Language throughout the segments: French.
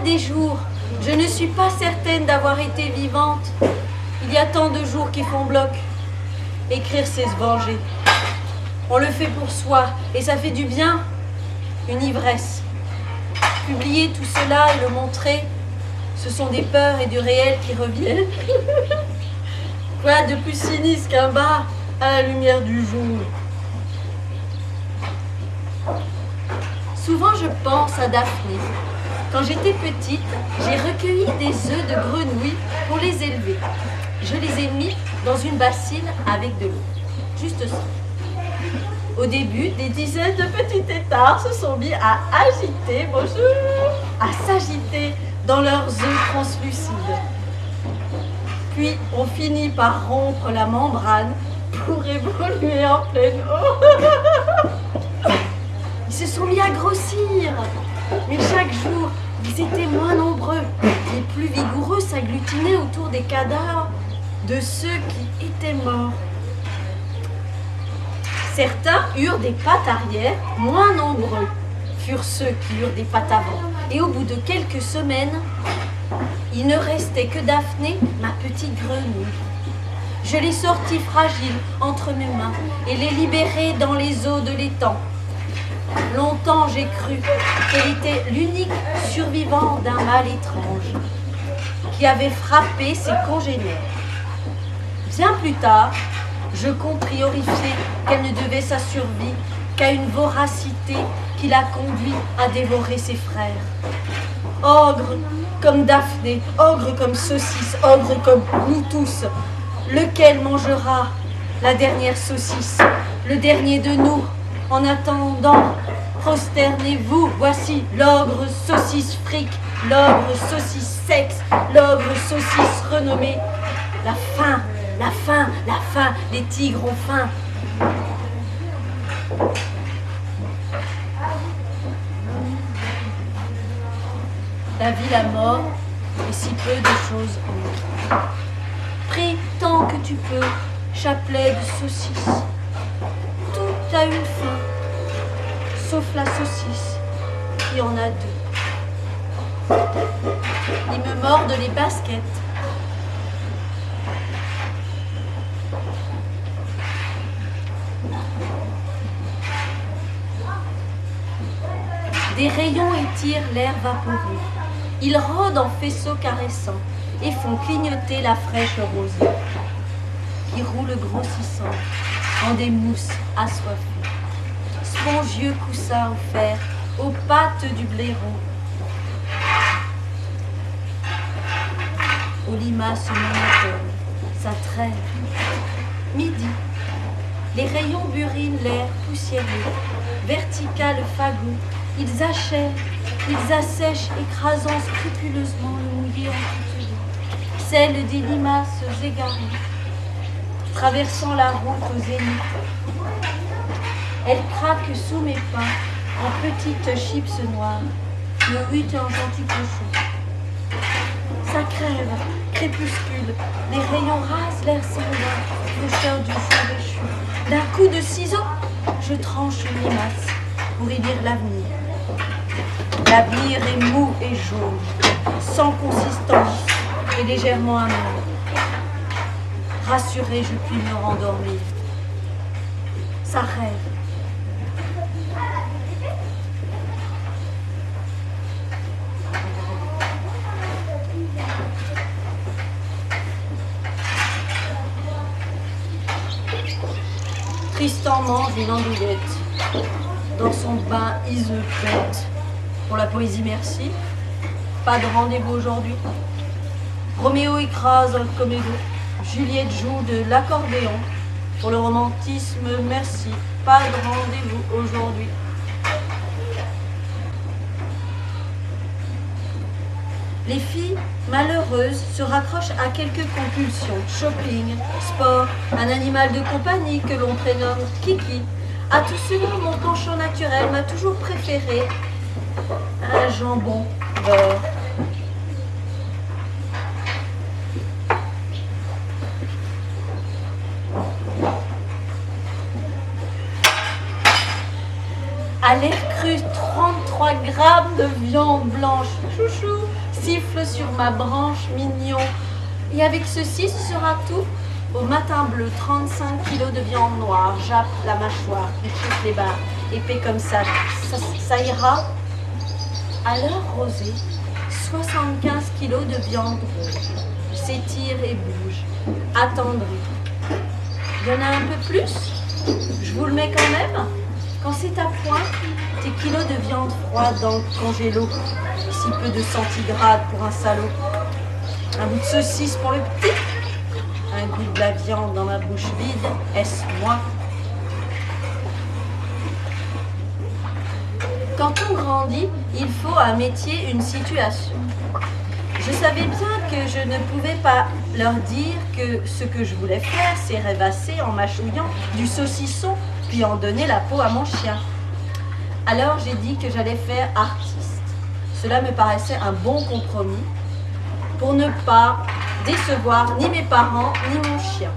a des jours, je ne suis pas certaine d'avoir été vivante. Il y a tant de jours qui font bloc. Écrire, c'est se venger. On le fait pour soi, et ça fait du bien. Une ivresse. Publier tout cela et le montrer, ce sont des peurs et du réel qui reviennent. Quoi de plus sinistre qu'un bar à la lumière du jour? Souvent je pense à Daphné. Quand j'étais petite, j'ai recueilli des œufs de grenouilles pour les élever. Je les ai mis dans une bassine avec de l'eau. Juste ça. Au début, des dizaines de petits têtards se sont mis à agiter, bonjour, à s'agiter dans leurs œufs translucides. Puis, on finit par rompre la membrane pour évoluer en pleine eau. Ils se sont mis à grossir, mais chaque jour, ils étaient moins nombreux. Les plus vigoureux s'agglutinaient autour des cadavres de ceux qui étaient morts. Certains eurent des pattes arrière, moins nombreux furent ceux qui eurent des pattes avant. Et au bout de quelques semaines, il ne restait que Daphné, ma petite grenouille. Je l'ai sortie fragile entre mes mains et l'ai libérée dans les eaux de l'étang. Longtemps j'ai cru qu'elle était l'unique survivant d'un mal étrange qui avait frappé ses congénères. Bien plus tard, je compris horrifié qu'elle ne devait sa survie qu'à une voracité qui l'a conduit à dévorer ses frères. Ogre comme Daphné, ogre comme saucisse, ogre comme nous tous, lequel mangera la dernière saucisse, le dernier de nous? En attendant, prosternez-vous, voici l'ogre saucisse fric, l'ogre saucisse sexe, l'ogre saucisse renommé. La faim, la faim, la faim, les tigres ont faim. La vie, la mort, et si peu de choses en outre. Prie tant que tu peux, chapelet de saucisse. Tout a une fin, sauf la saucisse, qui en a deux. Ils me mordent les baskets. Des rayons étirent l'air vaporeux. Ils rôdent en faisceaux caressants et font clignoter la fraîche rosée qui roule grossissant en des mousses assoiffées. Spongieux coussins offerts aux pattes du blaireau, aux limaces monotones, sa trêve. Midi, les rayons burinent l'air poussiéreux, vertical fagot. Ils achèvent, ils assèchent, écrasant scrupuleusement le mouillé en toute vie. Celle des limaces égarées, traversant la route au zénith. Elle craque sous mes pas en petites chips noires. Le huit est un gentil cochon. Ça crève, crépuscule, les rayons rasent l'air sanglant, fraîcheur du jour déchu. D'un coup de ciseau, je tranche une limace pour y lire l'avenir. L'avenir est mou et jaune, sans consistance et légèrement amer. Rassuré, je puis me rendormir. Ça rêve. Tristan mange une andouillette dans son bain iseux-pète. Pour la poésie, merci. Pas de rendez-vous aujourd'hui. Roméo écrase un comédo. Juliette joue de l'accordéon. Pour le romantisme, merci. Pas de rendez-vous aujourd'hui. Les filles malheureuses se raccrochent à quelques compulsions. Shopping, sport, un animal de compagnie que l'on prénomme Kiki. À tout cela, mon penchant naturel m'a toujours préféré un jambon beurre. À l'air cru, 33 grammes de viande blanche. Chouchou, siffle sur ma branche, mignon. Et avec ceci, ce sera tout. Au matin bleu, 35 kilos de viande noire, jappe la mâchoire, échauffe les barres, épais comme ça ira. À l'heure rosée, 75 kilos de viande rouge, s'étire et bouge, attendri. Il y en a un peu plus? Je vous le mets quand même. Quand c'est à point, tes kilos de viande froide dans le congélo, si peu de centigrades pour un salaud. Un bout de saucisse pour le petit, un goût de la viande dans ma bouche vide, est-ce moi? Quand on grandit, il faut un métier, une situation. Je savais bien que je ne pouvais pas leur dire que ce que je voulais faire, c'est rêvasser en mâchouillant du saucisson, puis en donner la peau à mon chien. Alors j'ai dit que j'allais faire artiste. Cela me paraissait un bon compromis pour ne pas décevoir ni mes parents ni mon chien.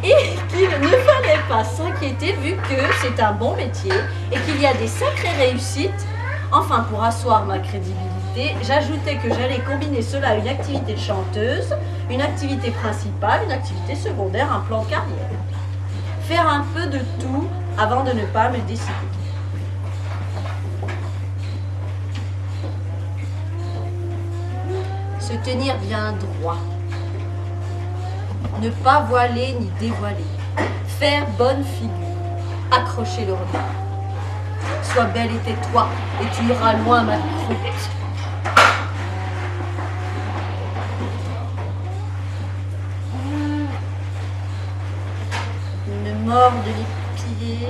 Et qu'il ne fallait pas s'inquiéter vu que c'est un bon métier et qu'il y a des sacrées réussites. Enfin, pour asseoir ma crédibilité, j'ajoutais que j'allais combiner cela à une activité de chanteuse, une activité principale, une activité secondaire, un plan de carrière. Faire un peu de tout avant de ne pas me décider. Se tenir bien droit. Ne pas voiler ni dévoiler. Faire bonne figure. Accrocher le regard. Sois belle et tais-toi, et tu iras loin ma croûte. Me mordre les pieds.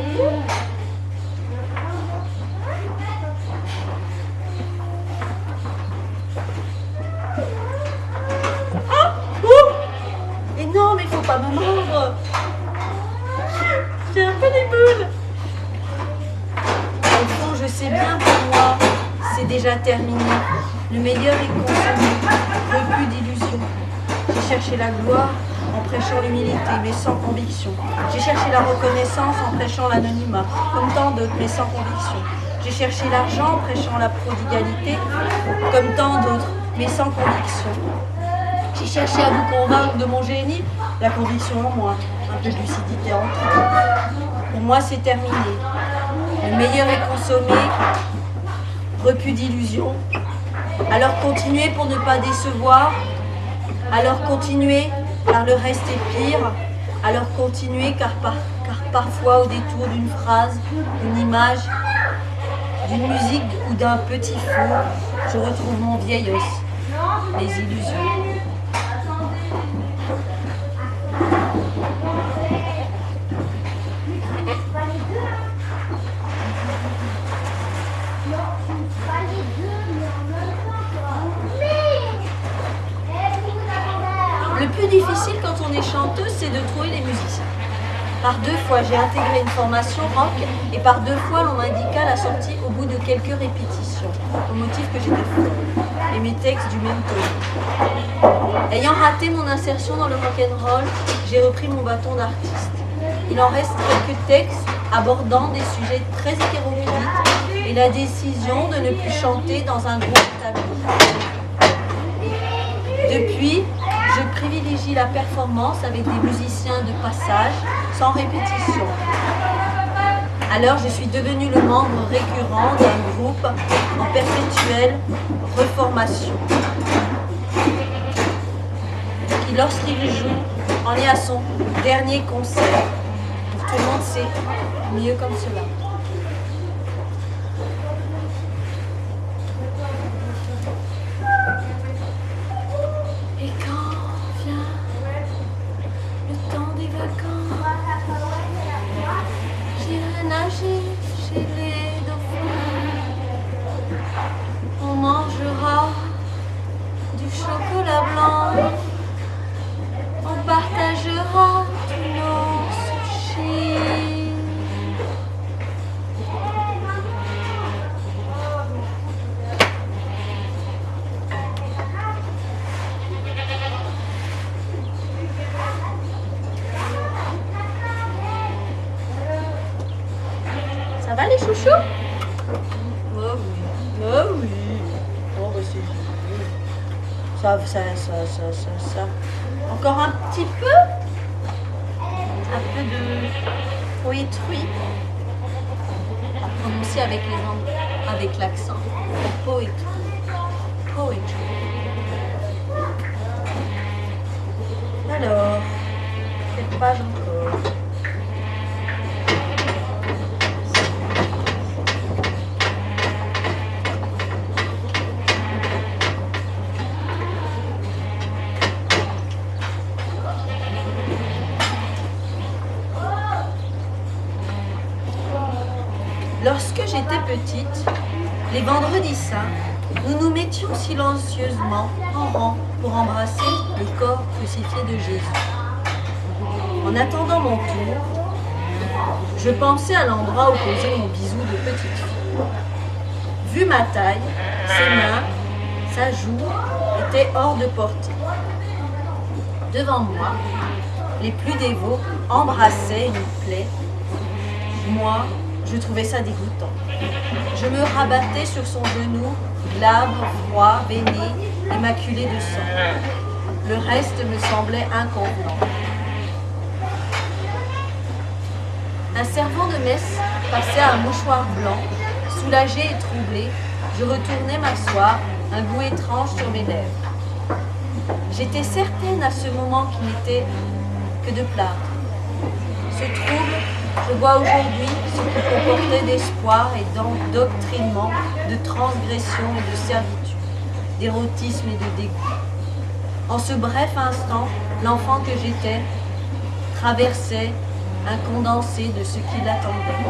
Non, mais il faut pas me mordre. J'ai un peu des boules. Au fond, je sais bien pour moi, c'est déjà terminé. Le meilleur est consommé, repu d'illusions. J'ai cherché la gloire en prêchant l'humilité, mais sans conviction. J'ai cherché la reconnaissance en prêchant l'anonymat, comme tant d'autres, mais sans conviction. J'ai cherché l'argent en prêchant la prodigalité, comme tant d'autres, mais sans conviction. J'ai cherché à vous convaincre de mon génie, la conviction en moi, un peu de lucidité en tout. Pour moi, c'est terminé. Le meilleur est consommé, repu d'illusions. Alors continuez pour ne pas décevoir. Alors continuez, car le reste est pire. Alors continuez, car parfois, au détour d'une phrase, d'une image, d'une musique ou d'un petit four, je retrouve mon vieil os, les illusions. Le plus difficile quand on est chanteuse, c'est de trouver les musiciens. Par 2 fois, j'ai intégré une formation rock et par 2 fois, l'on m'indiqua la sortie au bout de quelques répétitions, au motif que j'étais folle, et mes textes du même ton. Ayant raté mon insertion dans le rock'n'roll, j'ai repris mon bâton d'artiste. Il en reste quelques textes abordant des sujets très hétéroclites et la décision de ne plus chanter dans un groupe établi. Depuis, je privilégie la performance avec des musiciens de passage, sans répétition. Alors je suis devenue le membre récurrent d'un groupe en perpétuelle reformation, qui lorsqu'il joue en est à son dernier concert. Pour tout le monde, c'est mieux comme cela. Nager chez les dauphins, on mangera du chocolat blanc, on partagera tous nos sushis. Ça va les chouchous? Oh oui, oh oui. Oh bah c'est génial. Ça. Encore un petit peu. Un peu de poétrie. À prononcer avec l'accent. Poétrie. Alors, quelle page encore? Lorsque j'étais petite, les vendredis saints, nous nous mettions silencieusement en rang pour embrasser le corps crucifié de Jésus. En attendant mon tour, je pensais à l'endroit où posait mon bisou de petite fille. Vu ma taille, ses mains, sa joue étaient hors de portée. Devant moi, les plus dévots embrassaient une plaie. Moi, je trouvais ça dégoûtant. Je me rabattais sur son genou, glabre, froid, veiné, et maculé de sang. Le reste me semblait inconvenant. Un servant de messe passait un mouchoir blanc. Soulagé et troublé, je retournais m'asseoir, un goût étrange sur mes lèvres. J'étais certaine à ce moment qu'il n'était que de plâtre. Ce trouble, je vois aujourd'hui ce qui comportait d'espoir et d'endoctrinement, de transgression et de servitude, d'érotisme et de dégoût. En ce bref instant, l'enfant que j'étais traversait un condensé de ce qui l'attendait.